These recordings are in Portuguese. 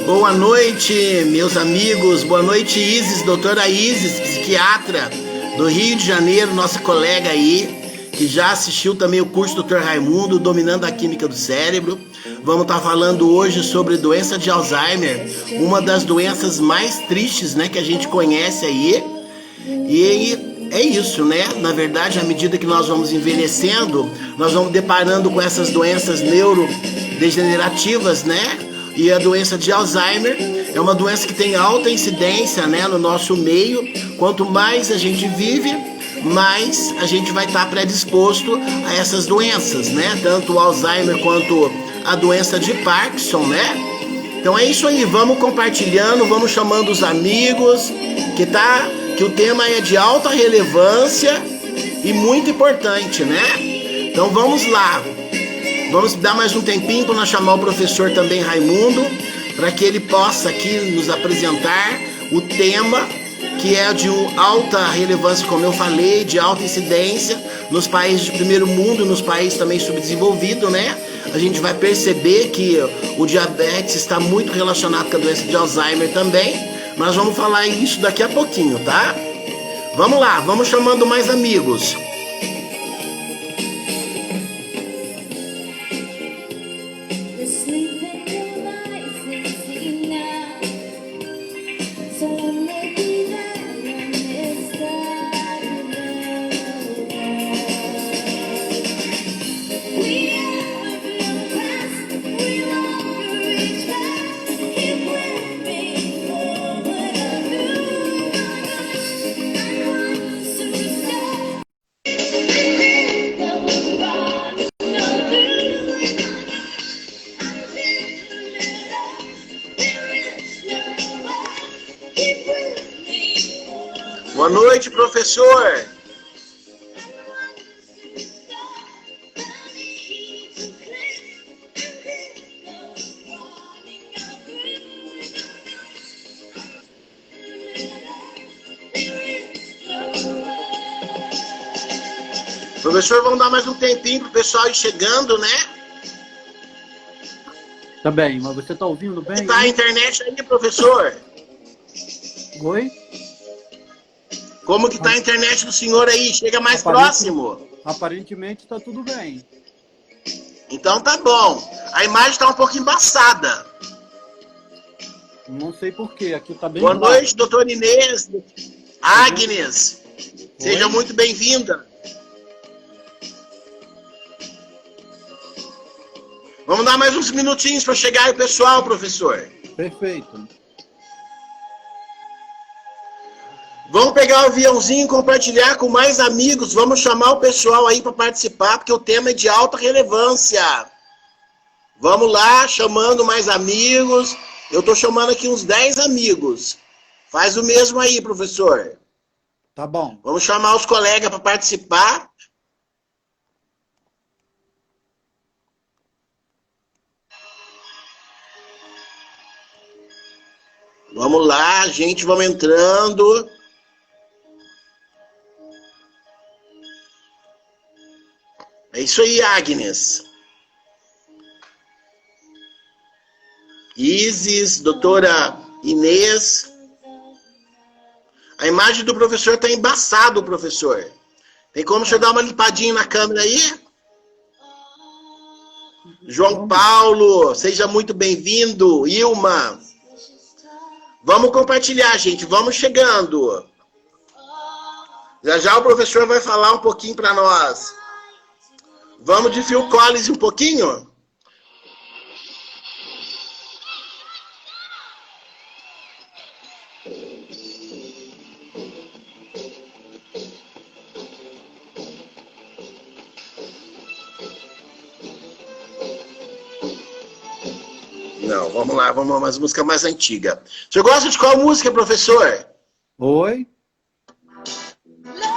Boa noite, meus amigos. Boa noite, Isis, doutora Isis, psiquiatra do Rio de Janeiro, nossa colega aí, que já assistiu também o curso do Dr. Raimundo, Dominando a Química do Cérebro. Vamos estar falando hoje sobre doença de Alzheimer, uma das doenças mais tristes, né, que a gente conhece aí. E é isso, né? Na verdade, à medida que nós vamos envelhecendo, nós vamos deparando com essas doenças neurodegenerativas, né? E a doença de Alzheimer é uma doença que tem alta incidência, né, no nosso meio. Quanto mais a gente vive, mais a gente vai estar predisposto a essas doenças, né? Tanto o Alzheimer quanto a doença de Parkinson, né? Então é isso aí, vamos compartilhando, vamos chamando os amigos, que o tema é de alta relevância e muito importante, né? Então vamos lá. Vamos dar mais um tempinho para nós chamar o professor também Raimundo, para que ele possa aqui nos apresentar o tema, que é de alta relevância, como eu falei, de alta incidência nos países de primeiro mundo, nos países também subdesenvolvidos, né? A gente vai perceber que o diabetes está muito relacionado com a doença de Alzheimer também, mas vamos falar isso daqui a pouquinho, tá? Vamos lá, vamos chamando mais amigos. Boa noite, professor. Professor, vamos dar mais um tempinho pro pessoal ir chegando, né? Tá bem, mas você tá ouvindo bem? Como tá a internet aí, professor? Oi? Como que tá a internet do senhor aí? Chega mais próximo. Aparentemente tá tudo bem. Então tá bom. A imagem tá um pouco embaçada. Não sei porquê, aqui tá bem. Boa noite, doutora Inês. Agnes. Seja muito bem-vinda. Vamos dar mais uns minutinhos para chegar aí o pessoal, professor. Perfeito. Vamos pegar o aviãozinho e compartilhar com mais amigos. Vamos chamar o pessoal aí para participar, porque o tema é de alta relevância. Vamos lá, chamando mais amigos. Eu estou chamando aqui uns 10 amigos. Faz o mesmo aí, professor. Tá bom. Vamos chamar os colegas para participar. Vamos lá, gente, vamos entrando. É isso aí, Agnes. Isis, doutora Inês. A imagem do professor está embaçada, professor. Tem como você dar uma limpadinha na câmera aí? João Paulo, seja muito bem-vindo. Ilma. Vamos compartilhar, gente. Vamos chegando. Já já o professor vai falar um pouquinho para nós. Vamos de Phil Collins um pouquinho? Não, vamos lá, vamos a umas músicas mais antigas. Você gosta de qual música, professor? Oi?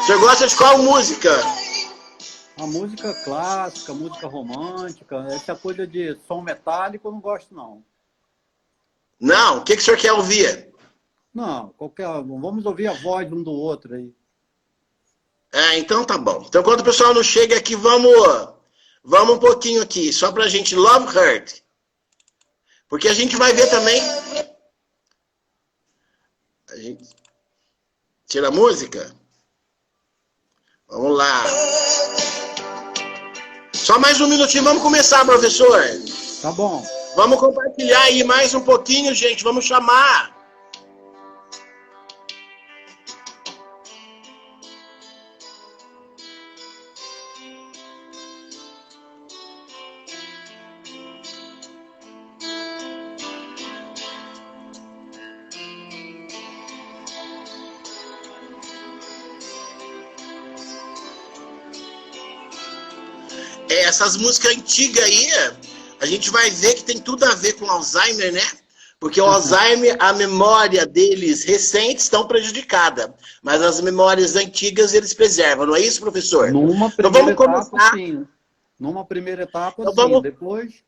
Você gosta de qual música? A música clássica, música romântica, essa coisa de som metálico eu não gosto, não. Não, o que o senhor quer ouvir? Não, vamos ouvir a voz um do outro aí. Então tá bom. Então quando o pessoal não chega aqui, vamos um pouquinho aqui, só pra gente Love Hurt. Porque a gente vai ver também A gente tira a música? Vamos lá. Só mais um minutinho, vamos começar, professor. Tá bom. Vamos compartilhar aí mais um pouquinho, gente. Vamos chamar. Essas músicas antigas aí, a gente vai ver que tem tudo a ver com Alzheimer, né? Porque o Alzheimer, a memória deles recentes estão prejudicada, mas as memórias antigas eles preservam, não é isso, professor? Numa então primeira vamos começar. Etapa, sim. Numa primeira etapa, então, sim. Vamos... Depois...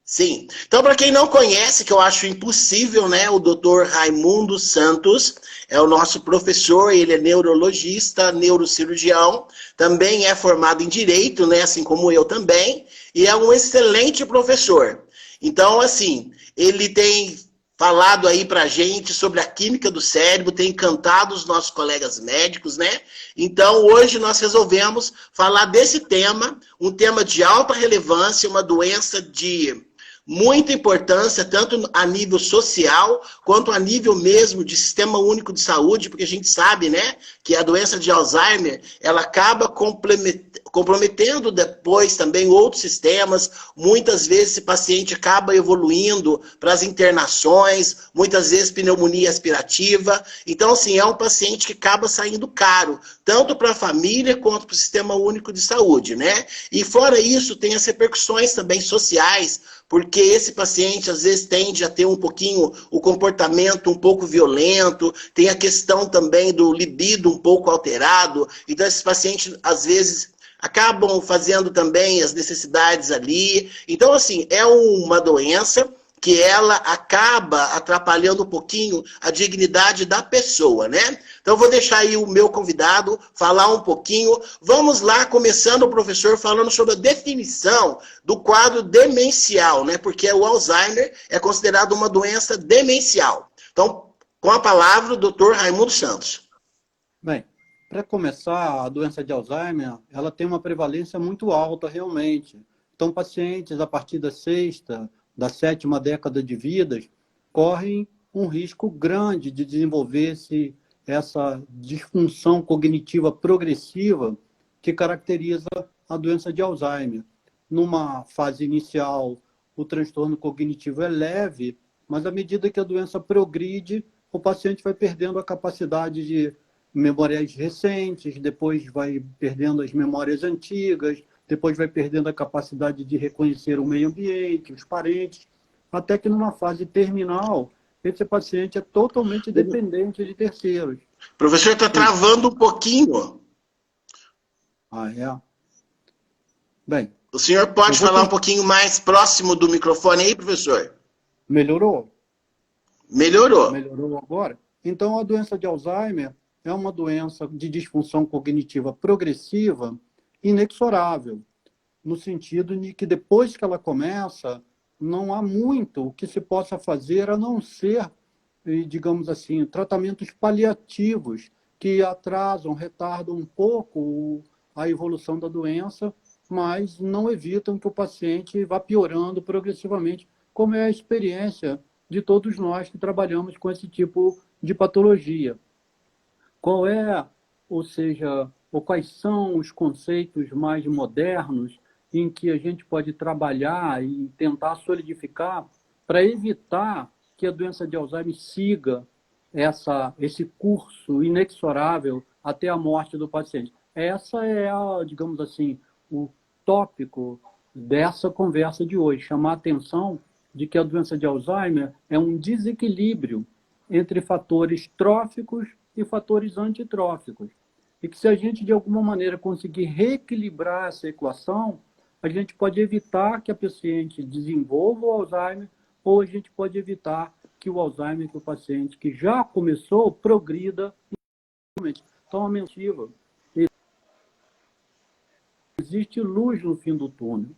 Sim. Então, para quem não conhece, que eu acho impossível, né? O Dr. Raimundo Santos é o nosso professor, ele é neurologista, neurocirurgião, também é formado em Direito, né? Assim como eu também, e é um excelente professor. Então, assim, ele tem falado aí pra gente sobre a química do cérebro, tem encantado os nossos colegas médicos, né? Então, hoje nós resolvemos falar desse tema, um tema de alta relevância, uma doença de muita importância, tanto a nível social, quanto a nível mesmo de sistema único de saúde, porque a gente sabe, né, que a doença de Alzheimer, ela acaba comprometendo depois também outros sistemas, muitas vezes esse paciente acaba evoluindo para as internações, muitas vezes pneumonia aspirativa, então assim, é um paciente que acaba saindo caro, tanto para a família quanto para o sistema único de saúde, né, e fora isso tem as repercussões também sociais, porque esse paciente às vezes tende a ter um pouquinho o comportamento um pouco violento, tem a questão também do libido um pouco alterado, então esses pacientes às vezes acabam fazendo também as necessidades ali, então assim, é uma doença que ela acaba atrapalhando um pouquinho a dignidade da pessoa, né? Então, eu vou deixar aí o meu convidado falar um pouquinho. Vamos lá, começando o professor falando sobre a definição do quadro demencial, né? Porque o Alzheimer é considerado uma doença demencial. Então, com a palavra, o Dr. Raimundo Santos. Bem, para começar, a doença de Alzheimer, ela tem uma prevalência muito alta, realmente. Então, pacientes a partir da sétima década de vida, correm um risco grande de desenvolver-se essa disfunção cognitiva progressiva que caracteriza a doença de Alzheimer. Numa fase inicial, o transtorno cognitivo é leve, mas à medida que a doença progride, o paciente vai perdendo a capacidade de memórias recentes, depois vai perdendo as memórias antigas, depois vai perdendo a capacidade de reconhecer o meio ambiente, os parentes, até que numa fase terminal, esse paciente é totalmente dependente de terceiros. Professor, está travando um pouquinho. Ah, é? Bem... O senhor pode falar um pouquinho mais próximo do microfone aí, professor? Melhorou? Melhorou. Melhorou agora? Então, a doença de Alzheimer é uma doença de disfunção cognitiva progressiva inexorável, no sentido de que depois que ela começa, não há muito o que se possa fazer a não ser, digamos assim, tratamentos paliativos que atrasam, retardam um pouco a evolução da doença, mas não evitam que o paciente vá piorando progressivamente, como é a experiência de todos nós que trabalhamos com esse tipo de patologia. Qual é, ou seja, ou quais são os conceitos mais modernos em que a gente pode trabalhar e tentar solidificar para evitar que a doença de Alzheimer siga esse curso inexorável até a morte do paciente? Essa é, digamos assim, o tópico dessa conversa de hoje, chamar a atenção de que a doença de Alzheimer é um desequilíbrio entre fatores tróficos e fatores antitróficos. E que se a gente, de alguma maneira, conseguir reequilibrar essa equação, a gente pode evitar que a paciente desenvolva o Alzheimer, ou a gente pode evitar que o Alzheimer, que o paciente que já começou, progrida. Então, a mentiva, existe luz no fim do túnel.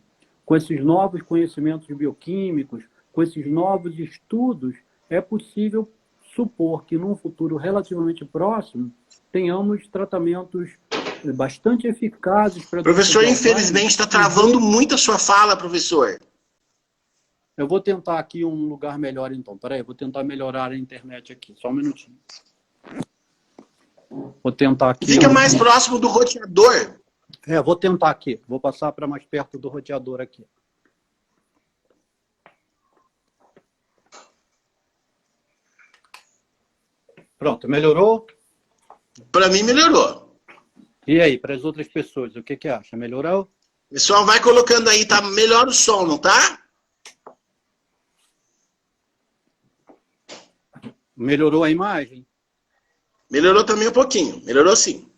Com esses novos conhecimentos bioquímicos, com esses novos estudos, é possível supor que num futuro relativamente próximo tenhamos tratamentos bastante eficazes para a doença Professor, de Alzheimer. infelizmente está travando muito a sua fala, professor. Eu vou tentar aqui um lugar melhor, então. Peraí, vou tentar melhorar a internet aqui. Só um minutinho. Vou tentar aqui. Fica mais próximo do roteador. Vou tentar aqui. Vou passar para mais perto do roteador aqui. Pronto, melhorou? Para mim, melhorou. E aí, para as outras pessoas, o que acha? Melhorou? Pessoal, vai colocando aí, tá melhor o som, não tá? Melhorou a imagem? Melhorou também um pouquinho. Melhorou sim.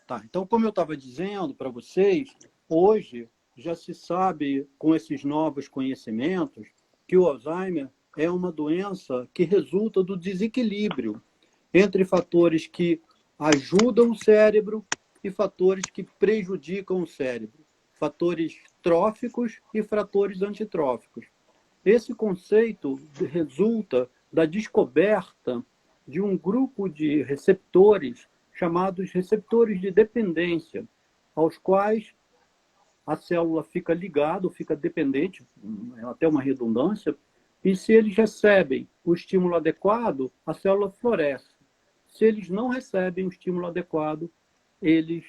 Tá, então, como eu estava dizendo para vocês, hoje já se sabe, com esses novos conhecimentos, que o Alzheimer é uma doença que resulta do desequilíbrio entre fatores que ajudam o cérebro e fatores que prejudicam o cérebro. Fatores tróficos e fatores antitróficos. Esse conceito resulta da descoberta de um grupo de receptores chamados receptores de dependência, aos quais a célula fica ligada, fica dependente, até uma redundância, e se eles recebem o estímulo adequado, a célula floresce. Se eles não recebem o estímulo adequado, eles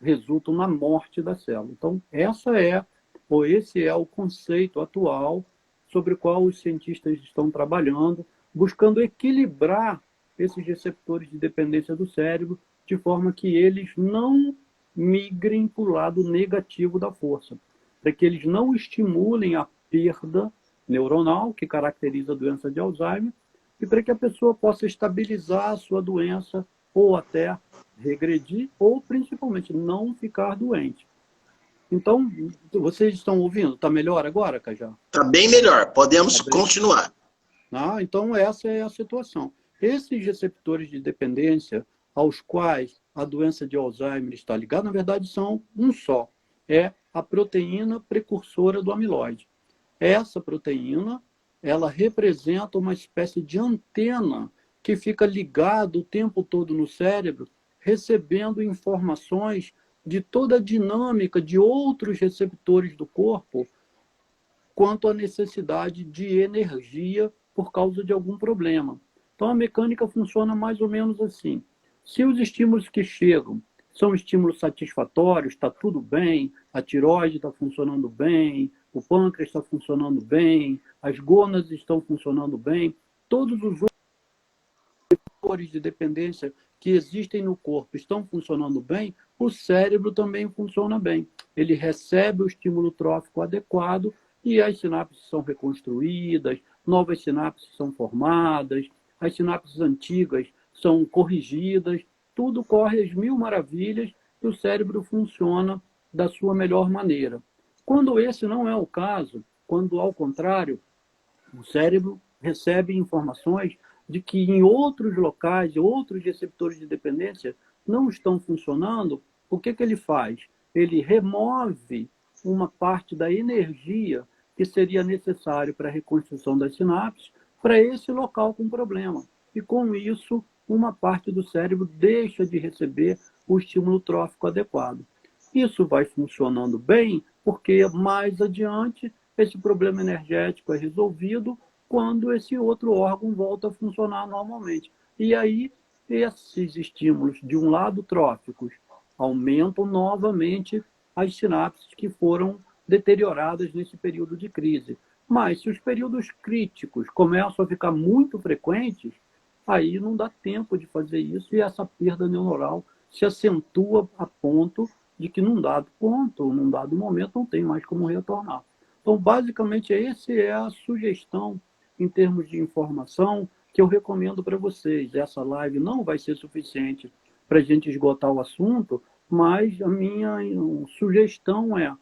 resultam na morte da célula. Então, esse é o conceito atual sobre o qual os cientistas estão trabalhando, buscando equilibrar esses receptores de dependência do cérebro, de forma que eles não migrem para o lado negativo da força, para que eles não estimulem a perda neuronal, que caracteriza a doença de Alzheimer, e para que a pessoa possa estabilizar a sua doença, ou até regredir, ou principalmente não ficar doente. Então, vocês estão ouvindo? Está melhor agora, Cajá? Está bem melhor. Podemos continuar. Então, essa é a situação. Esses receptores de dependência aos quais a doença de Alzheimer está ligada, na verdade, são um só. É a proteína precursora do amiloide. Essa proteína, ela representa uma espécie de antena que fica ligada o tempo todo no cérebro, recebendo informações de toda a dinâmica de outros receptores do corpo quanto à necessidade de energia por causa de algum problema. Então, a mecânica funciona mais ou menos assim. Se os estímulos que chegam são estímulos satisfatórios, está tudo bem, a tireoide está funcionando bem, o pâncreas está funcionando bem, as gônadas estão funcionando bem, todos os fatores de dependência que existem no corpo estão funcionando bem, o cérebro também funciona bem. Ele recebe o estímulo trófico adequado e as sinapses são reconstruídas, novas sinapses são formadas, as sinapses antigas são corrigidas, tudo corre às mil maravilhas e o cérebro funciona da sua melhor maneira. Quando esse não é o caso, quando, ao contrário, o cérebro recebe informações de que em outros locais, outros receptores de dependência não estão funcionando, o que ele faz? Ele remove uma parte da energia que seria necessário para a reconstrução das sinapses para esse local com problema. E com isso, uma parte do cérebro deixa de receber o estímulo trófico adequado. Isso vai funcionando bem porque mais adiante esse problema energético é resolvido quando esse outro órgão volta a funcionar normalmente. E aí, esses estímulos, de um lado tróficos, aumentam novamente as sinapses que foram deterioradas nesse período de crise. Mas, se os períodos críticos começam a ficar muito frequentes, aí não dá tempo de fazer isso e essa perda neuronal se acentua a ponto de que num dado ponto, num dado momento, não tem mais como retornar. Então, basicamente, essa é a sugestão em termos de informação que eu recomendo para vocês. Essa live não vai ser suficiente para a gente esgotar o assunto, mas a minha sugestão é: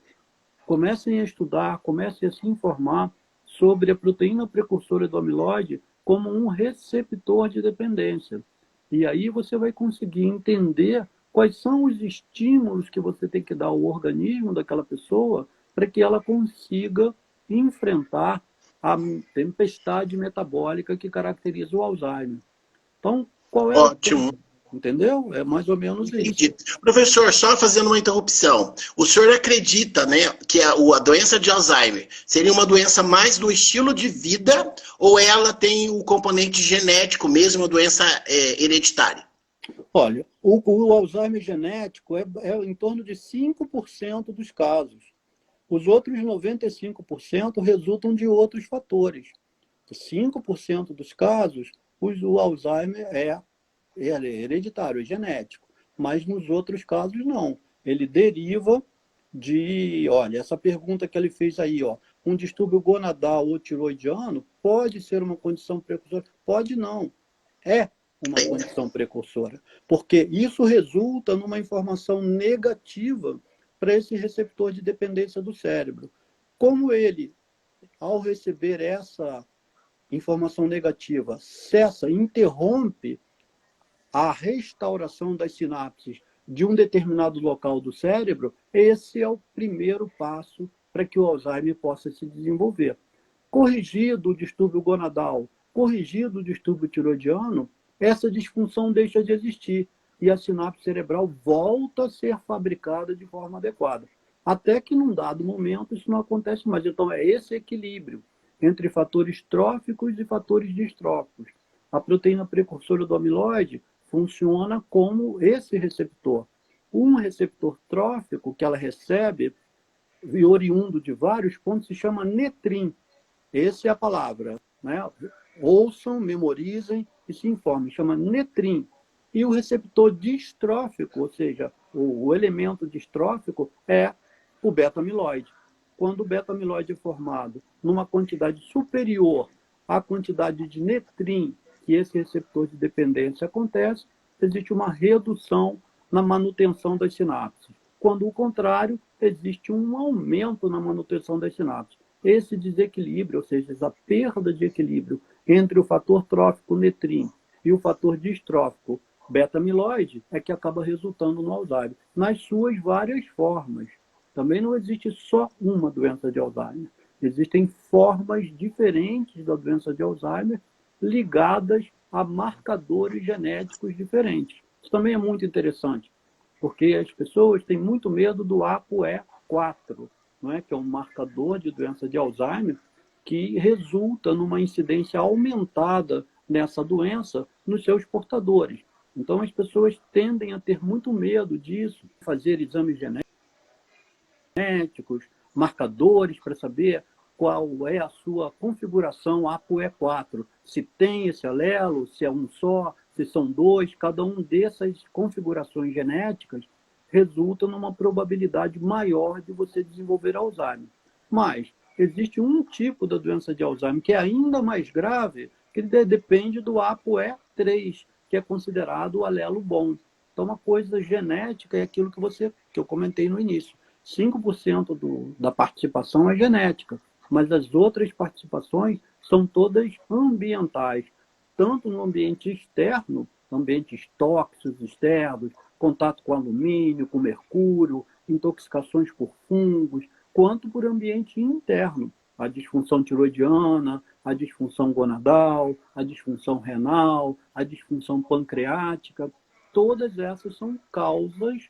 comecem a estudar, comecem a se informar sobre a proteína precursora do amiloide como um receptor de dependência. E aí você vai conseguir entender quais são os estímulos que você tem que dar ao organismo daquela pessoa para que ela consiga enfrentar a tempestade metabólica que caracteriza o Alzheimer. Então, qual é o Ótimo. ponto? Entendeu? É mais ou menos Entendi. isso. Professor, só fazendo uma interrupção. O senhor acredita, né, que a doença de Alzheimer seria uma doença mais do estilo de vida ou ela tem o componente genético mesmo, uma doença hereditária? Olha, o Alzheimer genético é em torno de 5% dos casos. Os outros 95% resultam de outros fatores. 5% dos casos, o Alzheimer é hereditário, é genético. Mas nos outros casos, não. Ele deriva de... Olha, essa pergunta que ele fez aí, ó, um distúrbio gonadal ou tiroidiano pode ser uma condição precursora? Pode não. É uma condição precursora. Porque isso resulta numa informação negativa para esse receptor de dependência do cérebro. Como ele, ao receber essa informação negativa, cessa, interrompe a restauração das sinapses de um determinado local do cérebro, esse é o primeiro passo para que o Alzheimer possa se desenvolver. Corrigido o distúrbio gonadal, corrigido o distúrbio tiroidiano, essa disfunção deixa de existir e a sinapse cerebral volta a ser fabricada de forma adequada. Até que, num dado momento, isso não acontece mais. Então, é esse equilíbrio entre fatores tróficos e fatores distróficos. A proteína precursora do amiloide funciona como esse receptor. Um receptor trófico que ela recebe, e oriundo de vários pontos, se chama netrin. Essa é a palavra. Né? Ouçam, memorizem e se informem. Chama netrin. E o receptor distrófico, ou seja, o elemento distrófico, é o beta-amiloide. Quando o beta-amiloide é formado numa quantidade superior à quantidade de netrin que esse receptor de dependência acontece, existe uma redução na manutenção das sinapses. Quando o contrário, existe um aumento na manutenção das sinapses. Esse desequilíbrio, ou seja, essa perda de equilíbrio entre o fator trófico netrin e o fator distrófico beta-amiloide é que acaba resultando no Alzheimer, nas suas várias formas. Também não existe só uma doença de Alzheimer. Existem formas diferentes da doença de Alzheimer ligadas a marcadores genéticos diferentes. Isso também é muito interessante, porque as pessoas têm muito medo do ApoE4, não é? Que é um marcador de doença de Alzheimer que resulta numa incidência aumentada nessa doença nos seus portadores. Então, as pessoas tendem a ter muito medo disso, fazer exames genéticos, marcadores para saber qual é a sua configuração ApoE4, se tem esse alelo, se é um só, se são dois, cada um dessas configurações genéticas resulta numa probabilidade maior de você desenvolver Alzheimer. Mas existe um tipo da doença de Alzheimer que é ainda mais grave, que depende do ApoE3, que é considerado o alelo bom. Então, uma coisa genética é aquilo que eu comentei no início. 5% da participação é genética, mas as outras participações são todas ambientais, tanto no ambiente externo, ambientes tóxicos externos, contato com alumínio, com mercúrio, intoxicações por fungos, quanto por ambiente interno, a disfunção tiroidiana, a disfunção gonadal, a disfunção renal, a disfunção pancreática, todas essas são causas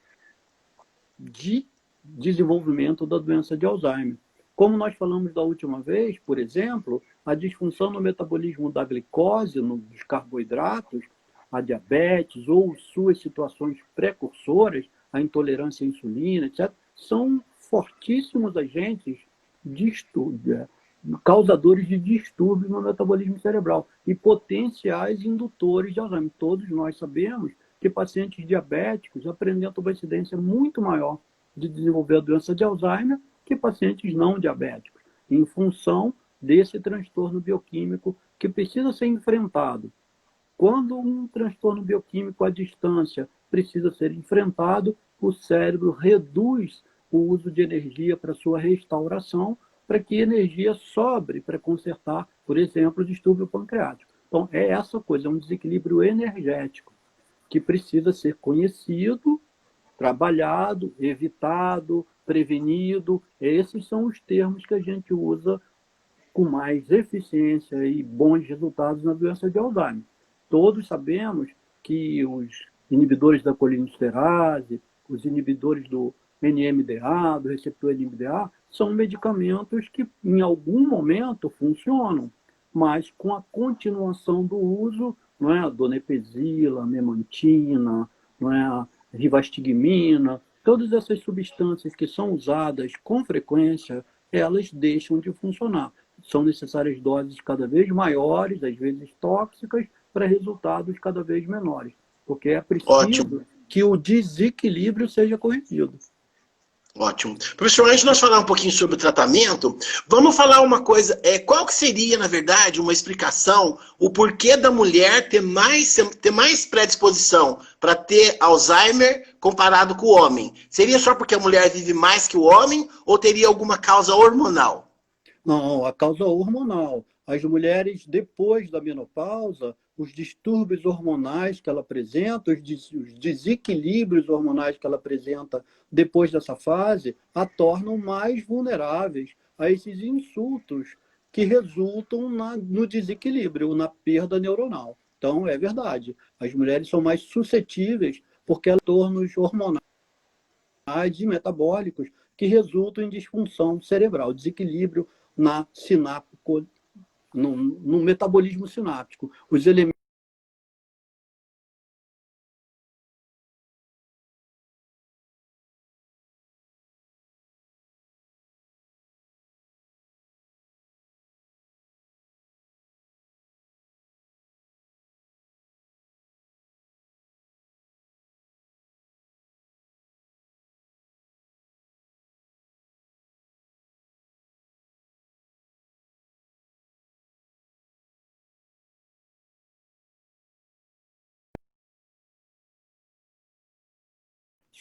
de desenvolvimento da doença de Alzheimer. Como nós falamos da última vez, por exemplo, a disfunção no metabolismo da glicose, dos carboidratos, a diabetes ou suas situações precursoras, a intolerância à insulina, etc., são fortíssimos agentes causadores de distúrbios no metabolismo cerebral e potenciais indutores de Alzheimer. Todos nós sabemos que pacientes diabéticos apresentam uma incidência muito maior de desenvolver a doença de Alzheimer que pacientes não diabéticos, em função desse transtorno bioquímico que precisa ser enfrentado. Quando um transtorno bioquímico à distância precisa ser enfrentado, o cérebro reduz o uso de energia para sua restauração, para que energia sobre para consertar, por exemplo, o distúrbio pancreático. Então, é essa coisa, é um desequilíbrio energético que precisa ser conhecido, trabalhado, evitado, prevenido. Esses são os termos que a gente usa com mais eficiência e bons resultados na doença de Alzheimer. Todos sabemos que os inibidores da colinesterase, os inibidores do NMDA, do receptor NMDA, são medicamentos que, em algum momento, funcionam, mas com a continuação do uso, não é, donepezila, memantina, não é, a rivastigmina, todas essas substâncias que são usadas com frequência, elas deixam de funcionar. São necessárias doses cada vez maiores, às vezes tóxicas, para resultados cada vez menores, porque é preciso Ótimo. que o desequilíbrio seja corrigido. Ótimo. Professor, antes de nós falar um pouquinho sobre o tratamento, vamos falar uma coisa, qual que seria, na verdade, uma explicação, o porquê da mulher ter mais predisposição para ter Alzheimer comparado com o homem? Seria só porque a mulher vive mais que o homem ou teria alguma causa hormonal? Não, a causa hormonal. As mulheres, depois da menopausa, os distúrbios hormonais que ela apresenta, os desequilíbrios hormonais que ela apresenta depois dessa fase, a tornam mais vulneráveis a esses insultos que resultam no desequilíbrio, na perda neuronal. Então, é verdade. As mulheres são mais suscetíveis porque elas têm tornos hormonais e metabólicos que resultam em disfunção cerebral, desequilíbrio na sináptico, no metabolismo sináptico. Os elementos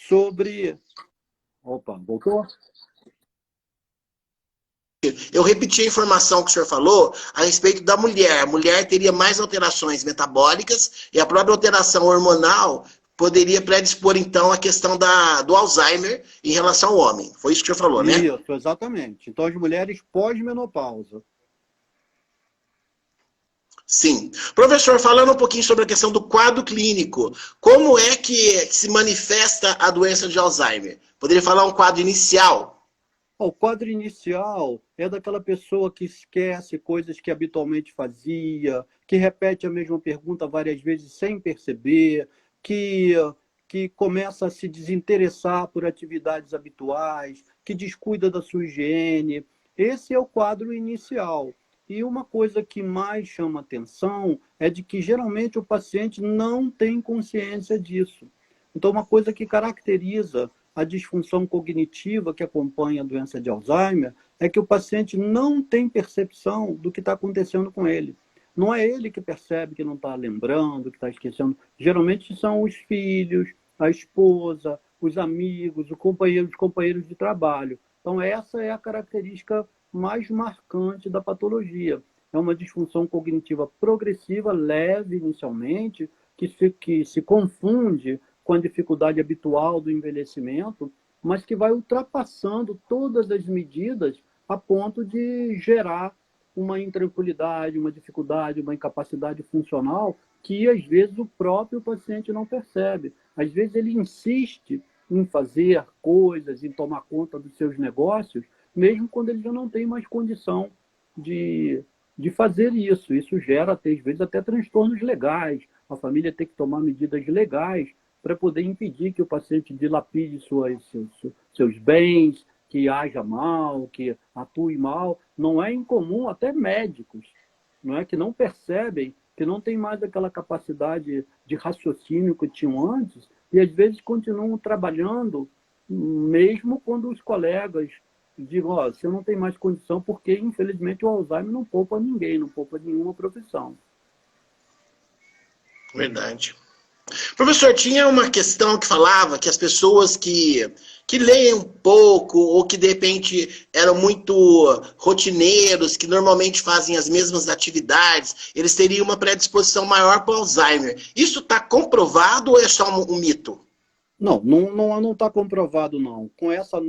sobre... Opa, voltou? Eu repeti a informação que o senhor falou a respeito da mulher. A mulher teria mais alterações metabólicas e a própria alteração hormonal poderia predispor, então, a questão do Alzheimer em relação ao homem. Foi isso que o senhor falou, né? Isso, exatamente. Então, as mulheres pós-menopausa. Sim. Professor, falando um pouquinho sobre a questão do quadro clínico, como é que se manifesta a doença de Alzheimer? Poderia falar um quadro inicial? O quadro inicial é daquela pessoa que esquece coisas que habitualmente fazia, que repete a mesma pergunta várias vezes sem perceber, que começa a se desinteressar por atividades habituais, que descuida da sua higiene. Esse é o quadro inicial. E uma coisa que mais chama atenção é de que geralmente o paciente não tem consciência disso. Então, uma coisa que caracteriza a disfunção cognitiva que acompanha a doença de Alzheimer é que o paciente não tem percepção do que está acontecendo com ele. Não é ele que percebe que não está lembrando, que está esquecendo. Geralmente são os filhos, a esposa, os amigos, os companheiros de trabalho. Então, essa é a característica mais marcante da patologia. É uma disfunção cognitiva progressiva, leve inicialmente, que se confunde com a dificuldade habitual do envelhecimento, mas que vai ultrapassando todas as medidas a ponto de gerar uma intranquilidade, uma dificuldade, uma incapacidade funcional que, às vezes, o próprio paciente não percebe. Às vezes, ele insiste em fazer coisas, em tomar conta dos seus negócios, mesmo quando ele já não tem mais condição de fazer isso. Isso gera, às vezes, até transtornos legais. A família tem que tomar medidas legais para poder impedir que o paciente dilapide seus bens, que haja mal, que atue mal. Não é incomum até médicos, não é, que não percebem, que não tem mais aquela capacidade de raciocínio que tinham antes e às vezes continuam trabalhando, mesmo quando os colegas digam, você não tem mais condição, porque infelizmente o Alzheimer não poupa ninguém, não poupa nenhuma profissão. Verdade. Professor, tinha uma questão que falava que as pessoas que leem um pouco ou que de repente eram muito rotineiros, que normalmente fazem as mesmas atividades, eles teriam uma predisposição maior para o Alzheimer. Isso está comprovado ou é só um mito? Não está comprovado, não. Com essa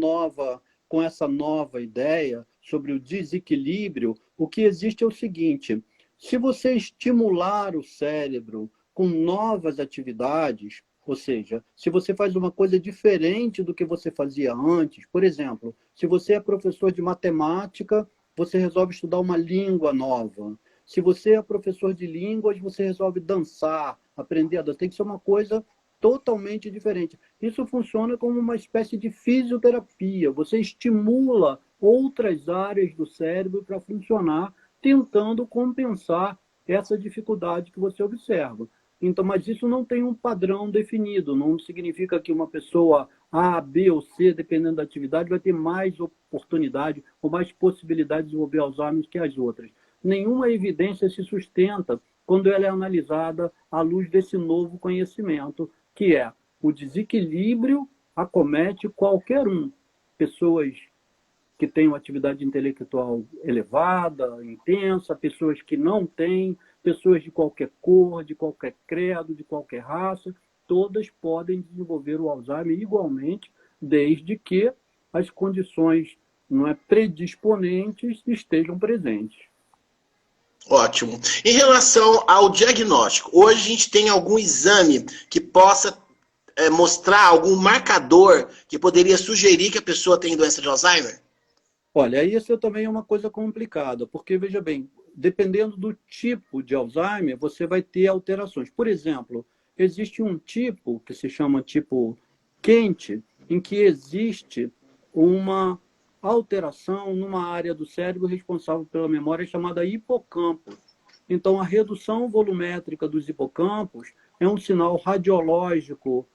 nova ideia sobre o desequilíbrio, o que existe é o seguinte: Se você estimular o cérebro com novas atividades, ou seja, se você faz uma coisa diferente do que você fazia antes, por exemplo, se você é professor de matemática, você resolve estudar uma língua nova. Se você é professor de línguas, você resolve dançar, aprender a dançar. Tem que ser uma coisa totalmente diferente. Isso funciona como uma espécie de fisioterapia. Você estimula outras áreas do cérebro para funcionar, tentando compensar essa dificuldade que você observa. Então, mas isso não tem um padrão definido, não significa que uma pessoa A, B ou C, dependendo da atividade, vai ter mais oportunidade ou mais possibilidade de desenvolver Alzheimer que as outras. Nenhuma evidência se sustenta quando ela é analisada à luz desse novo conhecimento, que é o desequilíbrio acomete qualquer um. Pessoas que têm uma atividade intelectual elevada, intensa, pessoas que não têm, pessoas de qualquer cor, de qualquer credo, de qualquer raça, todas podem desenvolver o Alzheimer igualmente, desde que as condições predisponentes estejam presentes. Ótimo. Em relação ao diagnóstico, hoje a gente tem algum exame que possa mostrar algum marcador que poderia sugerir que a pessoa tem doença de Alzheimer? Olha, isso também é uma coisa complicada, porque, veja bem, dependendo do tipo de Alzheimer, você vai ter alterações. Por exemplo, existe um tipo que se chama tipo quente, em que existe uma alteração numa área do cérebro responsável pela memória chamada hipocampo. Então, a redução volumétrica dos hipocampos é um sinal radiológico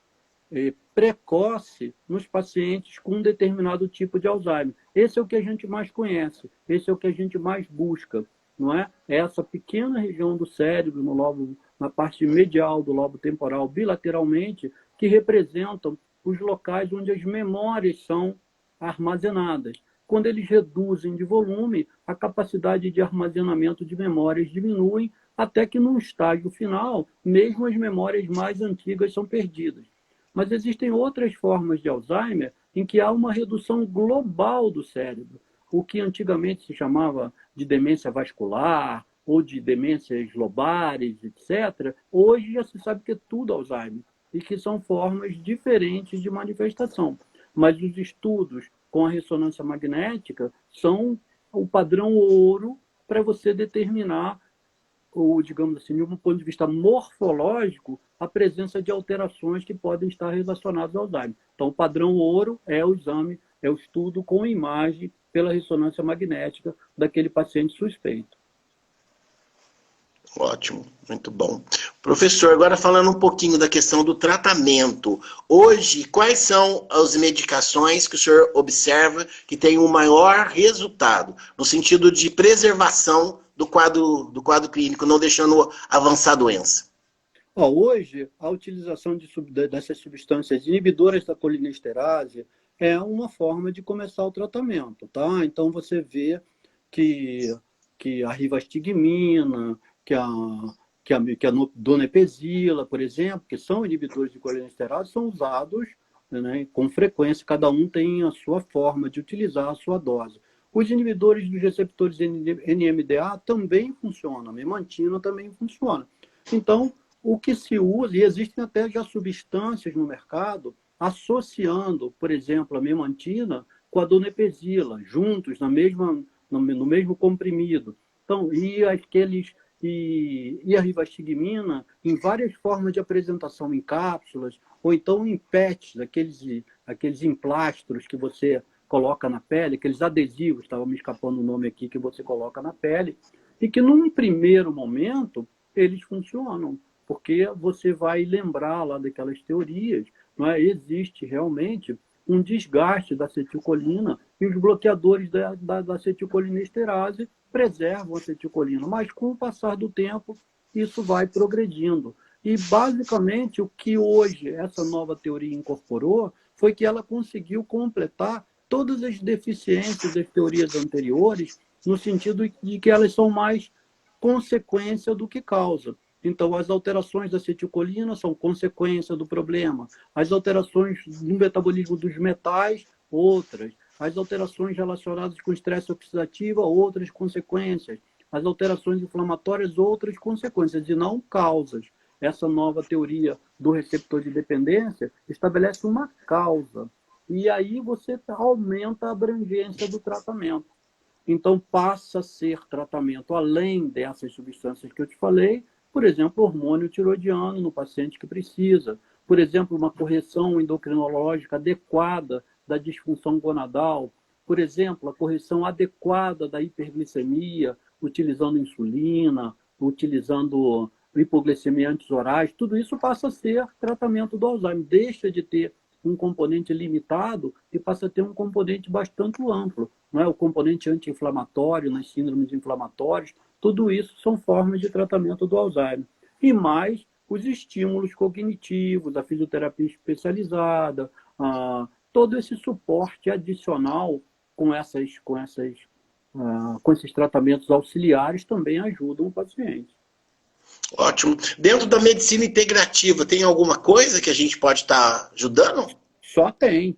precoce nos pacientes com um determinado tipo de Alzheimer. Esse é o que a gente mais conhece, esse é o que a gente mais busca, não é? Essa pequena região do cérebro, no lobo, na parte medial do lobo temporal, bilateralmente, que representam os locais onde as memórias são armazenadas. Quando eles reduzem de volume, a capacidade de armazenamento de memórias diminui, até que num estágio final, mesmo as memórias mais antigas são perdidas. Mas existem outras formas de Alzheimer em que há uma redução global do cérebro, o que antigamente se chamava de demência vascular ou de demências lobares, etc. Hoje já se sabe que é tudo Alzheimer e que são formas diferentes de manifestação. Mas os estudos com a ressonância magnética são o padrão ouro para você determinar, ou, digamos assim, de um ponto de vista morfológico, a presença de alterações que podem estar relacionadas ao Alzheimer. Então, o padrão ouro é o exame, é o estudo com imagem pela ressonância magnética daquele paciente suspeito. Ótimo, muito bom. Professor, agora falando um pouquinho da questão do tratamento. Hoje, quais são as medicações que o senhor observa que têm o maior resultado, no sentido de preservação do quadro clínico, não deixando avançar a doença? Hoje, a utilização dessas substâncias inibidoras da colinesterase é uma forma de começar o tratamento, tá? Então, você vê que a rivastigmina, que a donepezila, por exemplo, que são inibidores de colinesterase, são usados, né, com frequência, cada um tem a sua forma de utilizar a sua dose. Os inibidores dos receptores NMDA também funcionam, a memantina também funciona. Então, o que se usa, e existem até já substâncias no mercado associando, por exemplo, a memantina com a donepezila, juntos, no mesmo comprimido. Então, e a rivastigmina em várias formas de apresentação, em cápsulas, ou então em PETs, aqueles emplastros que você coloca na pele, aqueles adesivos, estava me escapando o nome aqui, que você coloca na pele, e que num primeiro momento eles funcionam, porque você vai lembrar lá daquelas teorias, não é? Existe realmente um desgaste da acetilcolina e os bloqueadores da acetilcolinesterase preservam a acetilcolina, mas com o passar do tempo isso vai progredindo. E basicamente o que hoje essa nova teoria incorporou foi que ela conseguiu completar todas as deficiências das teorias anteriores, no sentido de que elas são mais consequência do que causa. Então, as alterações da acetilcolina são consequência do problema. As alterações no metabolismo dos metais, outras. As alterações relacionadas com estresse oxidativo, outras consequências. as alterações inflamatórias outras consequências e não causas. Essa nova teoria do receptor de dependência estabelece uma causa. E aí você aumenta a abrangência do tratamento. Então, passa a ser tratamento além dessas substâncias que eu te falei, por exemplo, hormônio tiroidiano no paciente que precisa, por exemplo, uma correção endocrinológica adequada da disfunção gonadal, por exemplo, a correção adequada da hiperglicemia, utilizando insulina, utilizando hipoglicemiantes orais, tudo isso passa a ser tratamento do Alzheimer, deixa de ter um componente limitado e passa a ter um componente bastante amplo. Não é? O componente anti-inflamatório nas síndromes inflamatórias, tudo isso são formas de tratamento do Alzheimer. E mais os estímulos cognitivos, a fisioterapia especializada, todo esse suporte adicional com esses tratamentos auxiliares também ajudam o paciente. Ótimo. Dentro da medicina integrativa, tem alguma coisa que a gente pode estar ajudando? Só tem.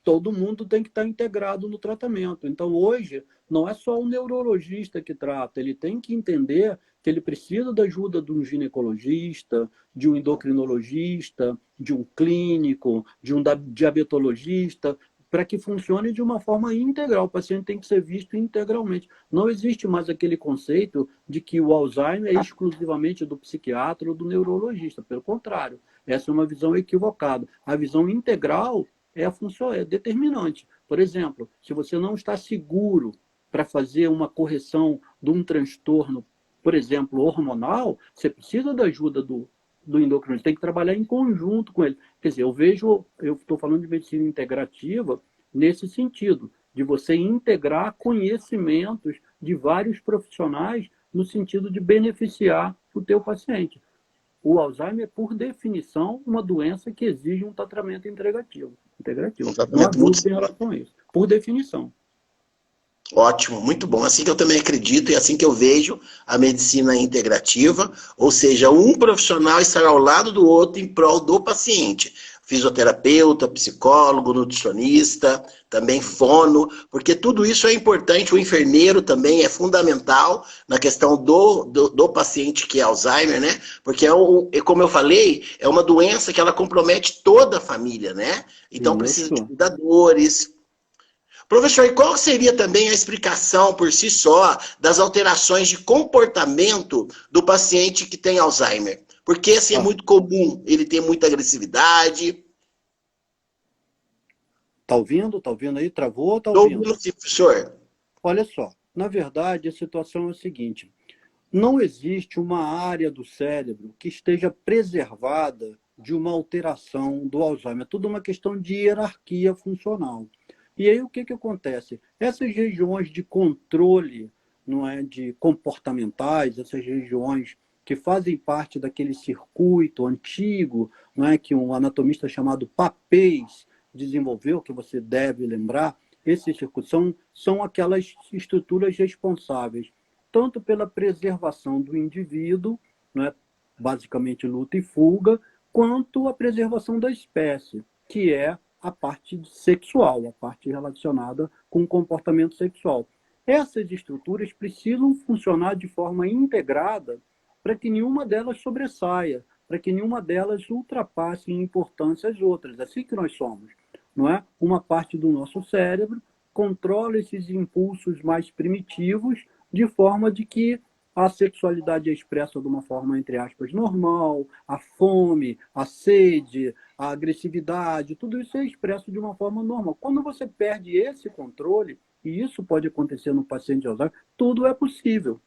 Todo mundo tem que estar integrado no tratamento. Então, hoje, não é só o neurologista que trata, ele tem que entender que ele precisa da ajuda de um ginecologista, de um endocrinologista, de um clínico, de um diabetologista, para que funcione de uma forma integral. O paciente tem que ser visto integralmente. Não existe mais aquele conceito de que o Alzheimer é exclusivamente do psiquiatra ou do neurologista. Pelo contrário, essa é uma visão equivocada. A visão integral é determinante. Por exemplo, se você não está seguro para fazer uma correção de um transtorno, por exemplo, hormonal, você precisa da ajuda do endocrinologista, tem que trabalhar em conjunto com ele. Quer dizer, eu estou falando de medicina integrativa nesse sentido, de você integrar conhecimentos de vários profissionais no sentido de beneficiar o teu paciente. O Alzheimer é, por definição, uma doença que exige um tratamento integrativo. Não há dúvida em relação a isso, por definição. Ótimo, muito bom. Assim que eu também acredito e assim que eu vejo a medicina integrativa, ou seja, um profissional estar ao lado do outro em prol do paciente. Fisioterapeuta, psicólogo, nutricionista, também fono, porque tudo isso é importante. O enfermeiro também é fundamental na questão do paciente que é Alzheimer, né? Porque, como eu falei, é uma doença que ela compromete toda a família, né? Então precisa de cuidadores. Professor, e qual seria também a explicação por si só das alterações de comportamento do paciente que tem Alzheimer? Porque assim é muito comum, ele tem muita agressividade. Tá ouvindo? Tá ouvindo aí? Travou ou tá ouvindo? Tô ouvindo, sim, professor. Olha só, na verdade a situação é a seguinte, não existe uma área do cérebro que esteja preservada de uma alteração do Alzheimer, é tudo uma questão de hierarquia funcional. E aí o que acontece? Essas regiões de controle, não é, de comportamentais, essas regiões que fazem parte daquele circuito antigo, não é, que um anatomista chamado Papez desenvolveu, que você deve lembrar, esses circuitos são aquelas estruturas responsáveis tanto pela preservação do indivíduo, não é, basicamente luta e fuga, quanto a preservação da espécie, que é a parte sexual, a parte relacionada com o comportamento sexual. Essas estruturas precisam funcionar de forma integrada para que nenhuma delas sobressaia, para que nenhuma delas ultrapasse em importância as outras. Assim que nós somos, não é? Uma parte do nosso cérebro controla esses impulsos mais primitivos de forma de que a sexualidade é expressa de uma forma, entre aspas, normal, a fome, a sede, a agressividade, tudo isso é expresso de uma forma normal. Quando você perde esse controle, e isso pode acontecer no paciente de Alzheimer, tudo é possível.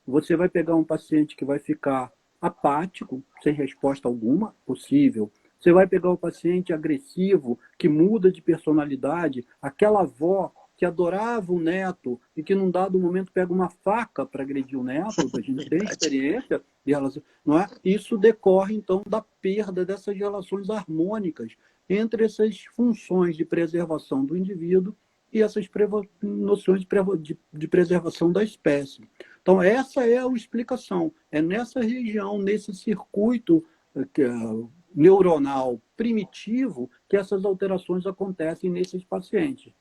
Você vai pegar um paciente que vai ficar apático, sem resposta alguma, possível. Você vai pegar um paciente agressivo, que muda de personalidade, aquela avó que adorava o neto e que num dado momento pega uma faca para agredir o neto, a gente tem experiência de relação, não é? Isso decorre então da perda dessas relações harmônicas entre essas funções de preservação do indivíduo e essas noções de preservação da espécie. Então essa é a explicação, é nessa região, nesse circuito neuronal primitivo que essas alterações acontecem nesses pacientes.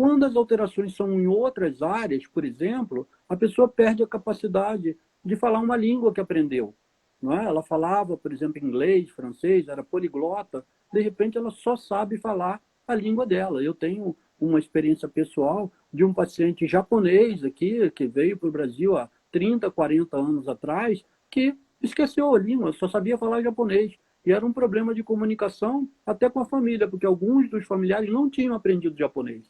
quando as alterações são em outras áreas, por exemplo, a pessoa perde a capacidade de falar uma língua que aprendeu. Não é? Ela falava, por exemplo, inglês, francês, era poliglota, de repente ela só sabe falar a língua dela. Eu tenho uma experiência pessoal de um paciente japonês aqui, que veio para o Brasil há 30, 40 anos atrás, que esqueceu a língua, só sabia falar japonês. E era um problema de comunicação até com a família, porque alguns dos familiares não tinham aprendido japonês.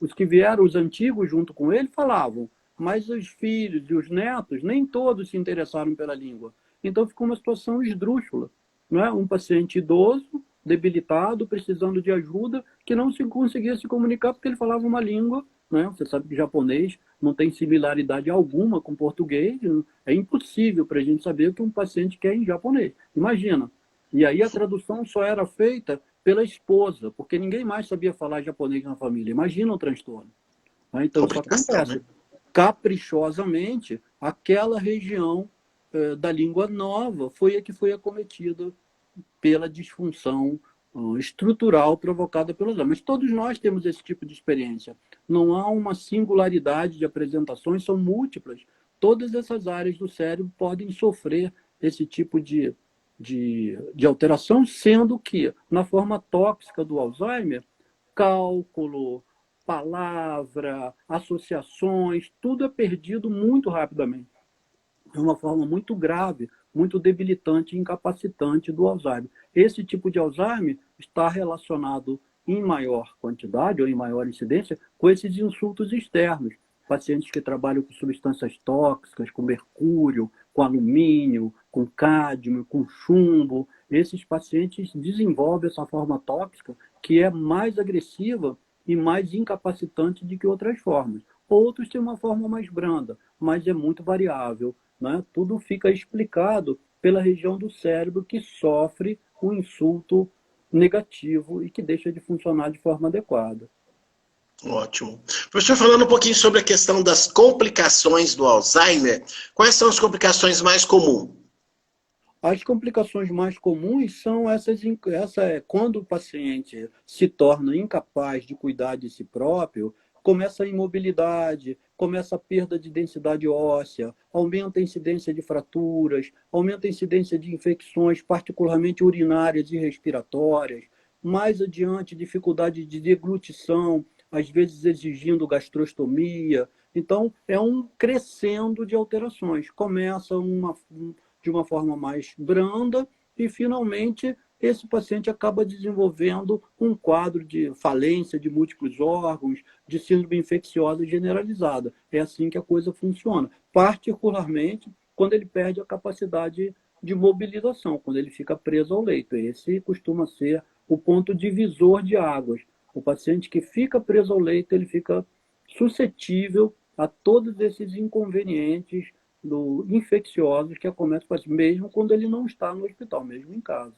Os que vieram, os antigos, junto com ele, falavam, mas os filhos e os netos, nem todos se interessaram pela língua. Então ficou uma situação esdrúxula. Não é? Um paciente idoso, debilitado, precisando de ajuda, que não se conseguia se comunicar porque ele falava uma língua, né? Você sabe que japonês não tem similaridade alguma com português, é impossível para a gente saber o que um paciente quer em japonês. Imagina. E aí a tradução só era feita pela esposa, porque ninguém mais sabia falar japonês na família. Imagina o transtorno. Então, isso acontece. Caprichosamente, aquela região da língua nova foi a que foi acometida pela disfunção estrutural provocada pelos Alzheimer. Mas todos nós temos esse tipo de experiência. Não há uma singularidade de apresentações, são múltiplas. Todas essas áreas do cérebro podem sofrer esse tipo de alteração, sendo que, na forma tóxica do Alzheimer, cálculo, palavra, associações, tudo é perdido muito rapidamente. É uma forma muito grave, muito debilitante e incapacitante do Alzheimer. Esse tipo de Alzheimer está relacionado em maior quantidade ou em maior incidência com esses insultos externos. Pacientes que trabalham com substâncias tóxicas, com mercúrio, com alumínio, com cádmio, com chumbo. Esses pacientes desenvolvem essa forma tóxica que é mais agressiva e mais incapacitante do que outras formas. Outros têm uma forma mais branda, mas é muito variável. Né? Tudo fica explicado pela região do cérebro que sofre um insulto negativo e que deixa de funcionar de forma adequada. Ótimo. Professor, falando um pouquinho sobre a questão das complicações do Alzheimer, quais são as complicações mais comuns? As complicações mais comuns são quando o paciente se torna incapaz de cuidar de si próprio, começa a imobilidade, começa a perda de densidade óssea, aumenta a incidência de fraturas, aumenta a incidência de infecções, particularmente urinárias e respiratórias, mais adiante, dificuldade de deglutição, às vezes exigindo gastrostomia. Então, é um crescendo de alterações. Começa de uma forma mais branda e, finalmente, esse paciente acaba desenvolvendo um quadro de falência de múltiplos órgãos, de síndrome infecciosa generalizada. É assim que a coisa funciona, particularmente quando ele perde a capacidade de mobilização, quando ele fica preso ao leito. Esse costuma ser o ponto divisor de águas. O paciente que fica preso ao leito, ele fica suscetível a todos esses inconvenientes infecciosos que acometem o paciente, mesmo quando ele não está no hospital, mesmo em casa.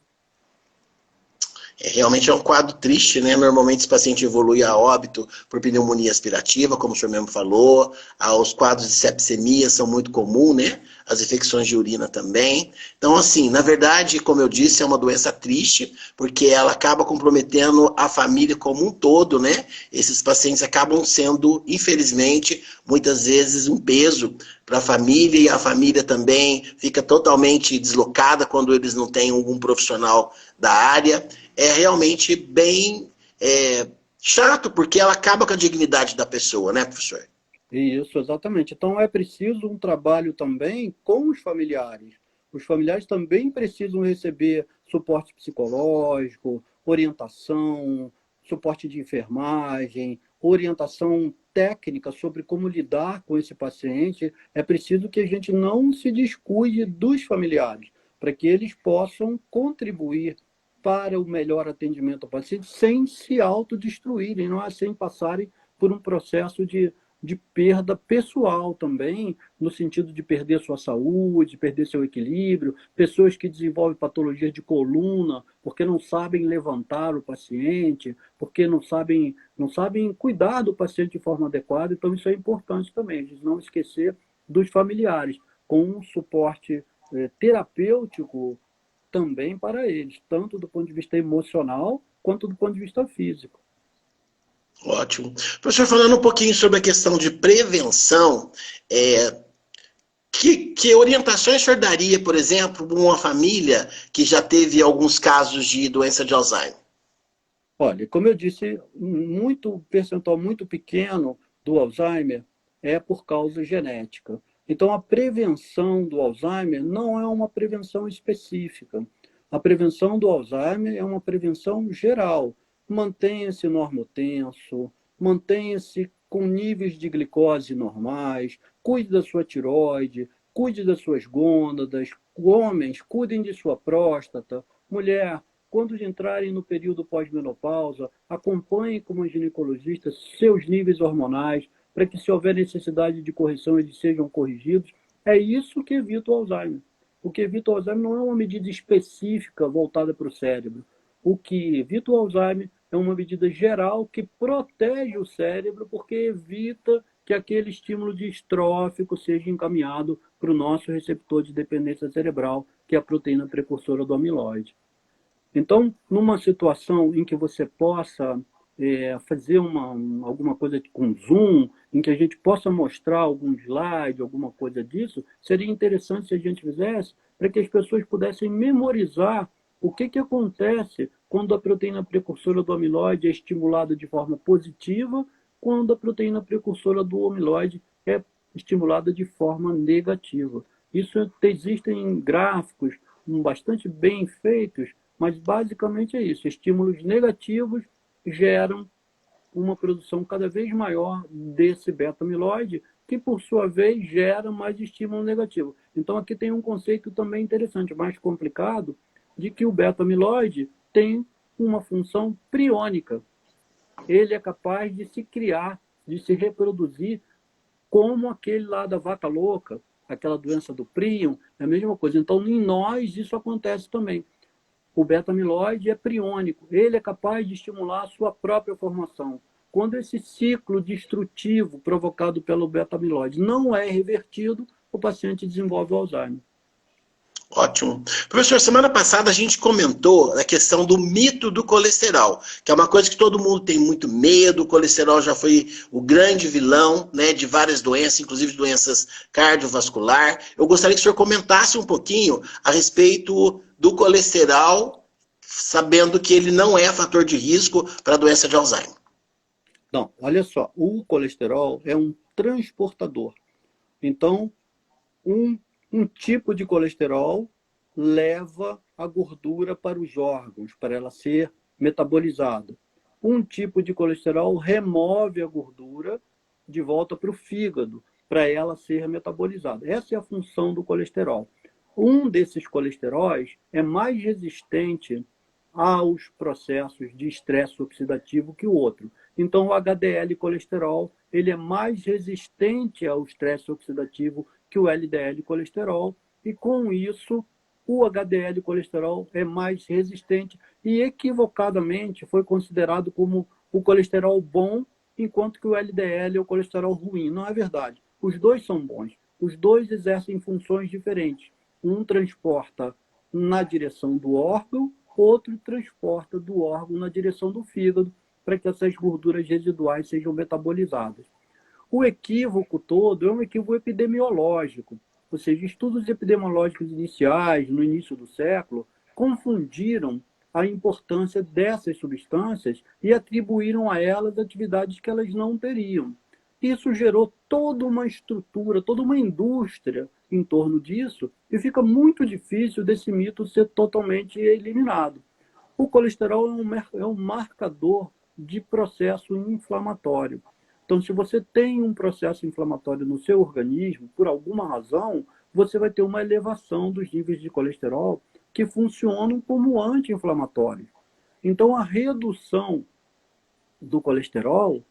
Realmente é um quadro triste, né? Normalmente esse paciente evolui a óbito por pneumonia aspirativa, como o senhor mesmo falou. Os quadros de sepsemia são muito comuns, né? As infecções de urina também. Então, assim, na verdade, como eu disse, é uma doença triste, porque ela acaba comprometendo a família como um todo, né? Esses pacientes acabam sendo, infelizmente, muitas vezes um peso para a família, e a família também fica totalmente deslocada quando eles não têm algum profissional da área. É realmente bem chato, porque ela acaba com a dignidade da pessoa, né, professor? Isso, exatamente. Então é preciso um trabalho também com os familiares. Os familiares também precisam receber suporte psicológico, orientação, suporte de enfermagem, orientação técnica sobre como lidar com esse paciente. É preciso que a gente não se descuide dos familiares, para que eles possam contribuir para o melhor atendimento ao paciente sem se autodestruírem, não é? Sem passarem por um processo de perda pessoal também, no sentido de perder sua saúde, perder seu equilíbrio, pessoas que desenvolvem patologias de coluna porque não sabem levantar o paciente, porque não sabem cuidar do paciente de forma adequada. Então isso é importante também, a gente não esquecer dos familiares, com um suporte terapêutico também para eles, tanto do ponto de vista emocional quanto do ponto de vista físico. Ótimo. Professor, falando um pouquinho sobre a questão de prevenção, que orientações o senhor daria, por exemplo, para uma família que já teve alguns casos de doença de Alzheimer? Olha, como eu disse, muito percentual muito pequeno do Alzheimer é por causa genética. Então, a prevenção do Alzheimer não é uma prevenção específica. A prevenção do Alzheimer é uma prevenção geral. Mantenha-se normotenso, mantenha-se com níveis de glicose normais, cuide da sua tireoide, cuide das suas gônadas, homens, cuidem de sua próstata, mulher, quando entrarem no período pós-menopausa, acompanhem como ginecologista seus níveis hormonais, para que, se houver necessidade de correção, eles sejam corrigidos. É isso que evita o Alzheimer. O que evita o Alzheimer não é uma medida específica voltada para o cérebro. O que evita o Alzheimer é uma medida geral que protege o cérebro, porque evita que aquele estímulo distrófico seja encaminhado para o nosso receptor de dependência cerebral, que é a proteína precursora do amiloide. Então, numa situação em que você possa fazer alguma coisa com zoom, em que a gente possa mostrar algum slide, alguma coisa disso, seria interessante se a gente fizesse, para que as pessoas pudessem memorizar o que acontece quando a proteína precursora do amiloide é estimulada de forma positiva, quando a proteína precursora do amiloide é estimulada de forma negativa. Isso existem gráficos bastante bem feitos, mas basicamente é isso. Estímulos negativos geram uma produção cada vez maior desse beta-amiloide, que por sua vez gera mais estímulo negativo. Então aqui tem um conceito também interessante, mais complicado, de que o beta-amiloide tem uma função priônica. Ele é capaz de se criar, de se reproduzir, como aquele lá da vaca louca, aquela doença do prion, é a mesma coisa. Então em nós isso acontece também. O beta-amiloide é priônico, ele é capaz de estimular a sua própria formação. Quando esse ciclo destrutivo provocado pelo beta-amiloide não é revertido, o paciente desenvolve o Alzheimer. Ótimo. Professor, semana passada a gente comentou a questão do mito do colesterol, que é uma coisa que todo mundo tem muito medo. O colesterol já foi o grande vilão, né, de várias doenças, inclusive doenças cardiovasculares. Eu gostaria que o senhor comentasse um pouquinho a respeito do colesterol, sabendo que ele não é fator de risco para a doença de Alzheimer. Não, olha só, o colesterol é um transportador. Então, um tipo de colesterol leva a gordura para os órgãos, para ela ser metabolizada. Um tipo de colesterol remove a gordura de volta para o fígado, para ela ser metabolizada. Essa é a função do colesterol. Um desses colesteróis é mais resistente aos processos de estresse oxidativo que o outro. Então, o HDL colesterol ele é mais resistente ao estresse oxidativo que o LDL colesterol, e com isso o HDL colesterol é mais resistente e equivocadamente foi considerado como o colesterol bom, enquanto que o LDL é o colesterol ruim. Não é verdade. Os dois são bons. Os dois exercem funções diferentes. Um transporta na direção do órgão, outro transporta do órgão na direção do fígado, para que essas gorduras residuais sejam metabolizadas. O equívoco todo é um equívoco epidemiológico, ou seja, estudos epidemiológicos iniciais, no início do século, confundiram a importância dessas substâncias e atribuíram a elas atividades que elas não teriam. Isso gerou toda uma estrutura, toda uma indústria em torno disso, e fica muito difícil desse mito ser totalmente eliminado. O colesterol é um marcador de processo inflamatório. Então, se você tem um processo inflamatório no seu organismo, por alguma razão, você vai ter uma elevação dos níveis de colesterol que funcionam como anti-inflamatórios. Então, a redução do colesterol,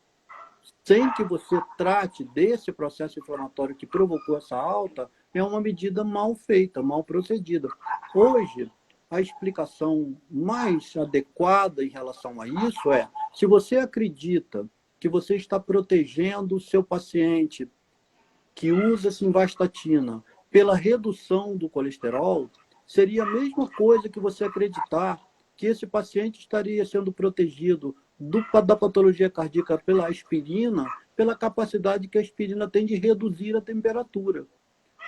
sem que você trate desse processo inflamatório que provocou essa alta, é uma medida mal feita, mal procedida. Hoje, a explicação mais adequada em relação a isso é, se você acredita que você está protegendo o seu paciente que usa simvastatina pela redução do colesterol, seria a mesma coisa que você acreditar que esse paciente estaria sendo protegido da patologia cardíaca pela aspirina, pela capacidade que a aspirina tem de reduzir a temperatura.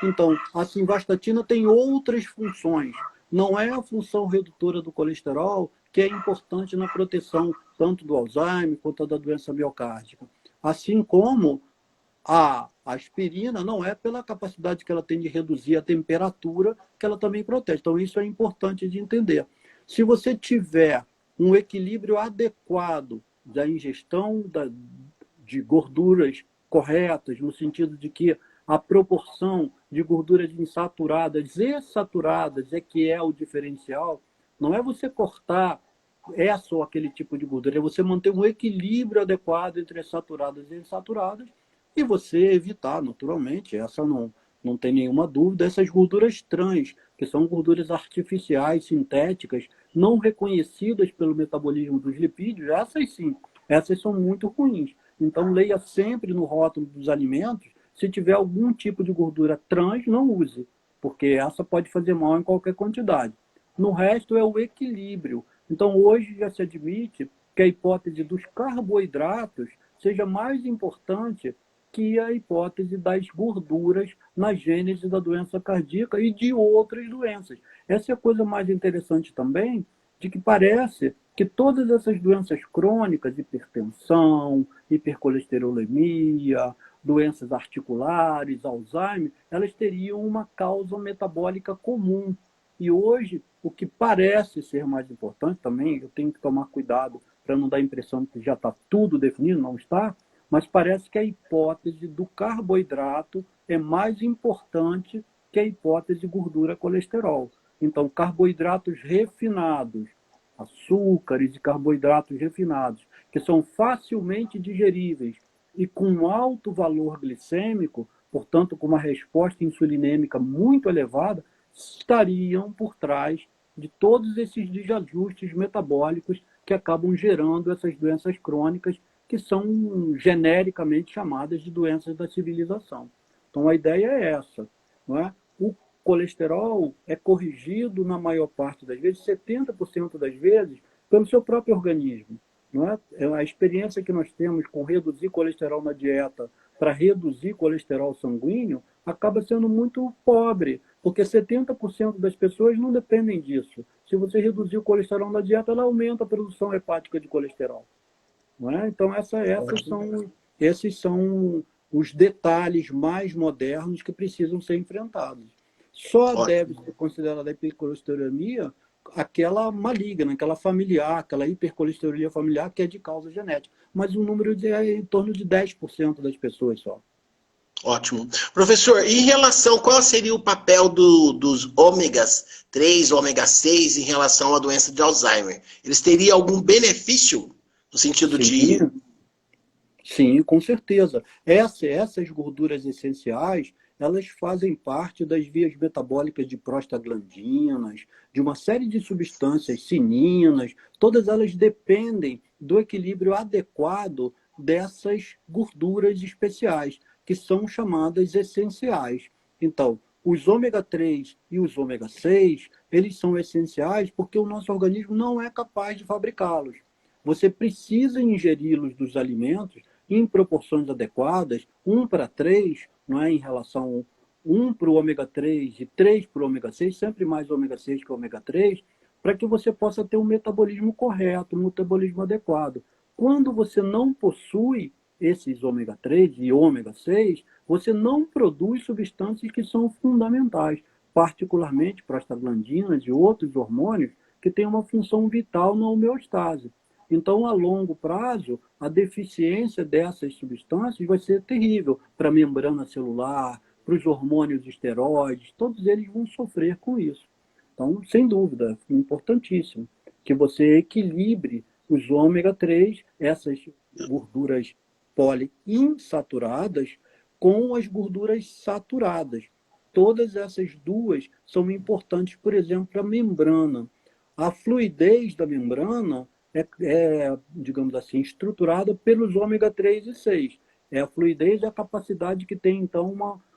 Então, a simvastatina tem outras funções. Não é a função redutora do colesterol que é importante na proteção tanto do Alzheimer quanto da doença miocárdica. Assim como a aspirina não é pela capacidade que ela tem de reduzir a temperatura que ela também protege. Então, isso é importante de entender. Se você tiver um equilíbrio adequado da ingestão de gorduras corretas, no sentido de que a proporção de gorduras insaturadas e saturadas é que é o diferencial, não é você cortar essa ou aquele tipo de gordura, é você manter um equilíbrio adequado entre as saturadas e insaturadas e você evitar, naturalmente, essa não tem nenhuma dúvida, essas gorduras trans, que são gorduras artificiais, sintéticas, não reconhecidas pelo metabolismo dos lipídios, essas sim, essas são muito ruins. Então, leia sempre no rótulo dos alimentos, se tiver algum tipo de gordura trans, não use, porque essa pode fazer mal em qualquer quantidade. No resto, é o equilíbrio. Então, hoje já se admite que a hipótese dos carboidratos seja mais importante que a hipótese das gorduras na gênese da doença cardíaca e de outras doenças. Essa é a coisa mais interessante também, de que parece que todas essas doenças crônicas, hipertensão, hipercolesterolemia, doenças articulares, Alzheimer, elas teriam uma causa metabólica comum. E hoje, o que parece ser mais importante também, eu tenho que tomar cuidado para não dar a impressão que já está tudo definido, não está, mas parece que a hipótese do carboidrato é mais importante que a hipótese gordura-colesterol. Então, carboidratos refinados, açúcares e carboidratos refinados, que são facilmente digeríveis e com alto valor glicêmico, portanto, com uma resposta insulinêmica muito elevada, estariam por trás de todos esses desajustes metabólicos que acabam gerando essas doenças crônicas que são genericamente chamadas de doenças da civilização. Então, a ideia é essa, não é? O colesterol é corrigido, na maior parte das vezes, 70% das vezes, pelo seu próprio organismo. Não é? A experiência que nós temos com reduzir colesterol na dieta para reduzir colesterol sanguíneo acaba sendo muito pobre, porque 70% das pessoas não dependem disso. Se você reduzir o colesterol na dieta, ela aumenta a produção hepática de colesterol. Não é? Então, esses são os detalhes mais modernos que precisam ser enfrentados. Só deve ser considerada a hipercolesterolemia aquela maligna, aquela familiar, aquela hipercolesterolemia familiar que é de causa genética. Mas o número é em torno de 10% das pessoas só. Ótimo. Professor, em relação, qual seria o papel dos ômegas 3, ômega 6 em relação à doença de Alzheimer? Eles teriam algum benefício no sentido de... Sim, com certeza. Essas gorduras essenciais, elas fazem parte das vias metabólicas de prostaglandinas, de uma série de substâncias sininas, todas elas dependem do equilíbrio adequado dessas gorduras especiais, que são chamadas essenciais. Então, os ômega 3 e os ômega 6, eles são essenciais porque o nosso organismo não é capaz de fabricá-los. Você precisa ingeri-los dos alimentos em proporções adequadas, 1:3, não é, em relação 1 para o ômega 3 e 3 para o ômega 6, sempre mais ômega 6 que ômega 3, para que você possa ter um metabolismo correto, um metabolismo adequado. Quando você não possui esses ômega 3 e ômega 6, você não produz substâncias que são fundamentais, particularmente prostaglandinas e outros hormônios que têm uma função vital na homeostase. Então, a longo prazo, a deficiência dessas substâncias vai ser terrível para a membrana celular, para os hormônios esteroides, todos eles vão sofrer com isso. Então, sem dúvida, é importantíssimo que você equilibre os ômega 3, essas gorduras poliinsaturadas, com as gorduras saturadas. Todas essas duas são importantes, por exemplo, para a membrana. A fluidez da membrana digamos assim, estruturada pelos ômega 3 e 6. A fluidez é a capacidade que tem, então,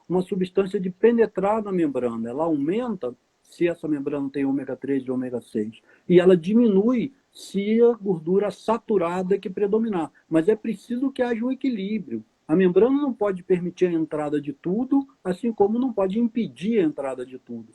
uma substância de penetrar na membrana. Ela aumenta se essa membrana tem ômega 3 e ômega 6. E ela diminui se a gordura saturada que predominar. Mas é preciso que haja um equilíbrio. A membrana não pode permitir a entrada de tudo, assim como não pode impedir a entrada de tudo.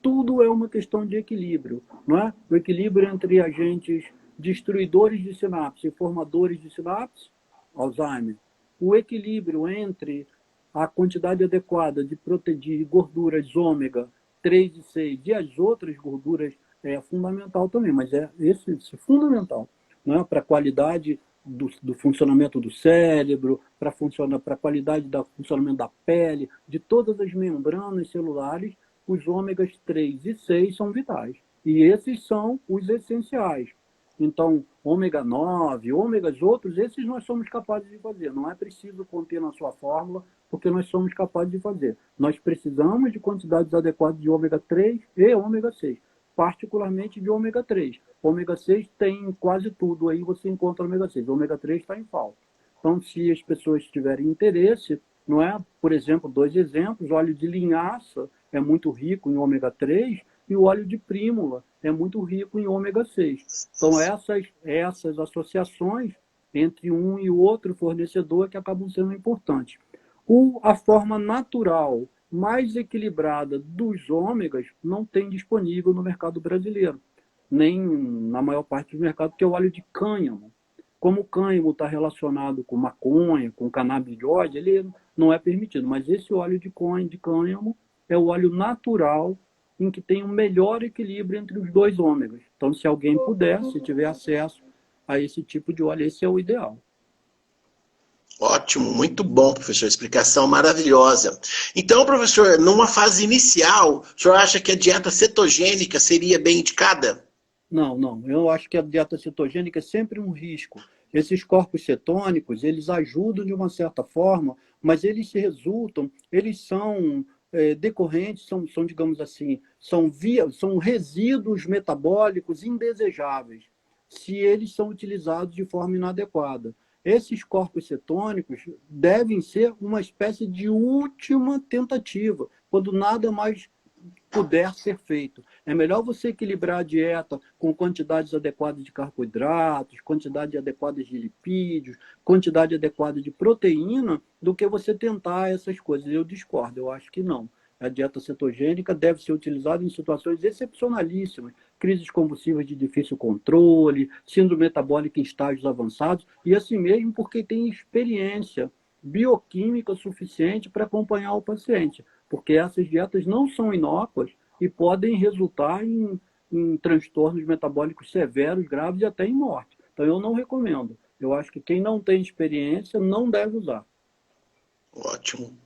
Tudo é uma questão de equilíbrio, não é? O equilíbrio entre agentes destruidores de sinapse e formadores de sinapse, Alzheimer. O equilíbrio entre a quantidade adequada de gorduras ômega 3 e 6 e as outras gorduras é fundamental também, mas esse é fundamental, não é? Para a qualidade do funcionamento do cérebro, para a qualidade do funcionamento da pele, de todas as membranas celulares, os ômegas 3 e 6 são vitais. E esses são os essenciais. Então, ômega 9, ômegas outros, esses nós somos capazes de fazer. Não é preciso conter na sua fórmula, porque nós somos capazes de fazer. Nós precisamos de quantidades adequadas de ômega 3 e ômega 6, particularmente de ômega 3. Ômega 6 tem quase tudo, aí você encontra ômega 6. Ômega 3 está em falta. Então, se as pessoas tiverem interesse, não é? Por exemplo, 2 exemplos, o óleo de linhaça é muito rico em ômega 3 e o óleo de prímula é muito rico em ômega 6. Então, essas associações entre um e o outro fornecedor que acabam sendo importantes. A forma natural mais equilibrada dos ômegas não tem disponível no mercado brasileiro, nem na maior parte do mercado, que é o óleo de cânhamo. Como o cânhamo está relacionado com maconha, com canabidiol, ele não é permitido. Mas esse óleo de cânhamo é o óleo natural em que tem um melhor equilíbrio entre os dois ômegas. Então, se alguém puder, se tiver acesso a esse tipo de óleo, esse é o ideal. Ótimo, muito bom, professor. Explicação maravilhosa. Então, professor, numa fase inicial, o senhor acha que a dieta cetogênica seria bem indicada? Não. Eu acho que a dieta cetogênica é sempre um risco. Esses corpos cetônicos, eles ajudam de uma certa forma, mas eles são decorrentes, são, digamos assim, são resíduos metabólicos indesejáveis, se eles são utilizados de forma inadequada. Esses corpos cetônicos devem ser uma espécie de última tentativa, quando nada mais puder ser feito. É melhor você equilibrar a dieta com quantidades adequadas de carboidratos, quantidade adequada de lipídios, quantidade adequada de proteína, do que você tentar essas coisas. Eu discordo, eu acho que não. A dieta cetogênica deve ser utilizada em situações excepcionalíssimas, crises convulsivas de difícil controle, síndrome metabólica em estágios avançados, e assim mesmo porque tem experiência bioquímica suficiente para acompanhar o paciente, porque essas dietas não são inócuas e podem resultar em transtornos metabólicos severos, graves e até em morte. Então, eu não recomendo. Eu acho que quem não tem experiência não deve usar. Ótimo.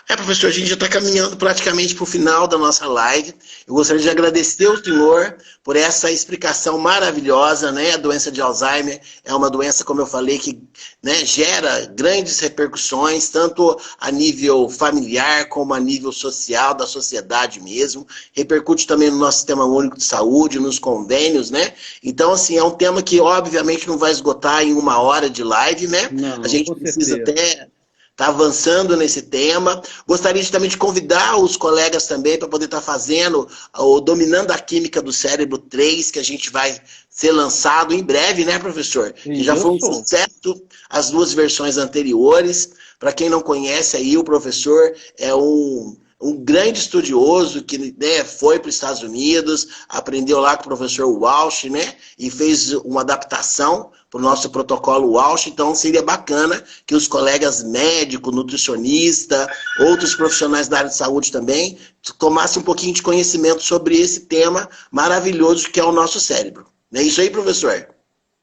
Professor, a gente já está caminhando praticamente para o final da nossa live. Eu gostaria de agradecer ao senhor por essa explicação maravilhosa, né? A doença de Alzheimer é uma doença, como eu falei, que, né, gera grandes repercussões, tanto a nível familiar como a nível social, da sociedade mesmo. Repercute também no nosso Sistema Único de Saúde, nos convênios, né? Então, assim, é um tema que, obviamente, não vai esgotar em 1 hora de live, né? Não, a gente com precisa certeza. até está avançando nesse tema. Gostaria também de convidar os colegas também para poder estar fazendo o Dominando a Química do Cérebro 3, que a gente vai ser lançado em breve, né, professor? Que já foi um sucesso as 2 versões anteriores. Para quem não conhece aí, o professor é um grande estudioso que, né, foi para os Estados Unidos, aprendeu lá com o professor Walsh, né, e fez uma adaptação para o nosso protocolo Walsh. Então seria bacana que os colegas médicos, nutricionistas, outros profissionais da área de saúde também, tomassem um pouquinho de conhecimento sobre esse tema maravilhoso que é o nosso cérebro. Não é isso aí, professor?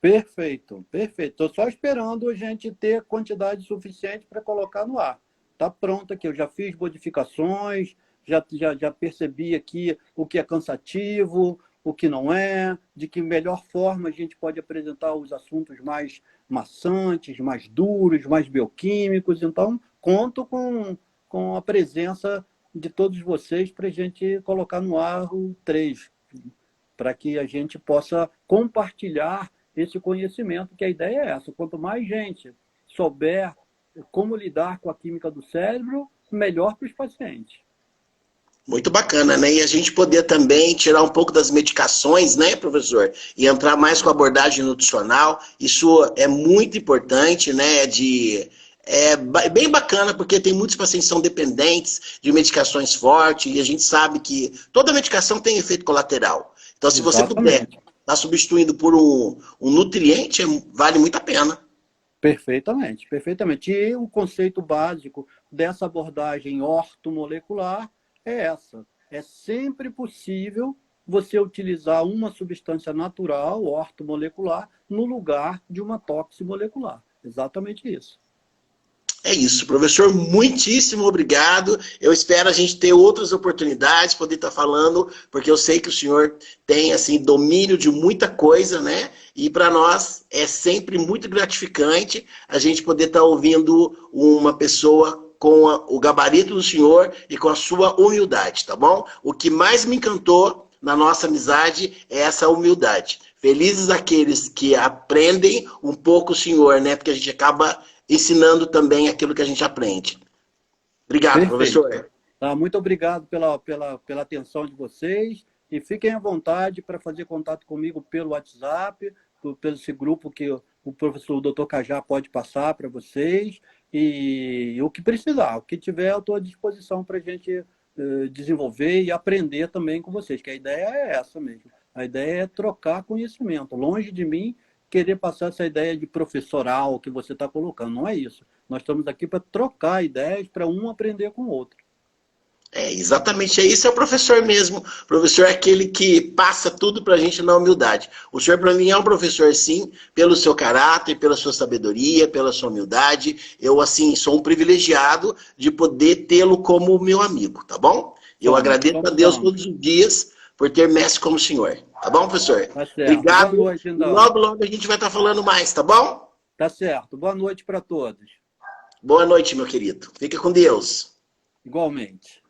Perfeito, perfeito. Estou só esperando a gente ter quantidade suficiente para colocar no ar. Está pronto aqui, eu já fiz modificações, já percebi aqui o que é cansativo, o que não é, de que melhor forma a gente pode apresentar os assuntos mais maçantes, mais duros, mais bioquímicos. Então, conto com a presença de todos vocês para a gente colocar no ar o 3, para que a gente possa compartilhar esse conhecimento, que a ideia é essa. Quanto mais gente souber como lidar com a química do cérebro, melhor para os pacientes. Muito bacana, né? E a gente poder também tirar um pouco das medicações, né, professor? E entrar mais com a abordagem nutricional. Isso é muito importante, né? Bem bacana, porque tem muitos pacientes que são dependentes de medicações fortes, e a gente sabe que toda medicação tem efeito colateral. Então, se você puder Exatamente. estar substituindo por um nutriente, vale muito a pena. Perfeitamente, perfeitamente. E o conceito básico dessa abordagem ortomolecular é essa. É sempre possível você utilizar uma substância natural, ortomolecular, no lugar de uma toximolecular. Exatamente isso. É isso, professor, muitíssimo obrigado. Eu espero a gente ter outras oportunidades, poder estar falando, porque eu sei que o senhor tem assim domínio de muita coisa, né? E para nós é sempre muito gratificante a gente poder estar ouvindo uma pessoa com o gabarito do senhor e com a sua humildade, tá bom? O que mais me encantou na nossa amizade é essa humildade. Felizes aqueles que aprendem um pouco o senhor, né? Porque a gente acaba ensinando também aquilo que a gente aprende. Obrigado, Perfeito. professor. Tá, muito obrigado pela atenção de vocês e fiquem à vontade para fazer contato comigo pelo WhatsApp, pelo esse grupo que o professor Dr. Cajá pode passar para vocês e o que precisar, o que tiver, eu estou à disposição para a gente desenvolver e aprender também com vocês, que a ideia é essa mesmo. A ideia é trocar conhecimento. Longe de mim querer passar essa ideia de professoral que você está colocando. Não é isso. Nós estamos aqui para trocar ideias, para um aprender com o outro. Exatamente, isso é o professor mesmo. O professor é aquele que passa tudo para a gente na humildade. O senhor, para mim, é um professor, sim, pelo seu caráter, pela sua sabedoria, pela sua humildade. Eu, assim, sou um privilegiado de poder tê-lo como meu amigo, tá bom? Eu agradeço a Deus todos os dias por ter mestre como o senhor. Tá bom, professor? Tá certo. Obrigado. Boa noite, então. Logo, logo a gente vai estar falando mais, tá bom? Tá certo. Boa noite para todos. Boa noite, meu querido. Fica com Deus. Igualmente.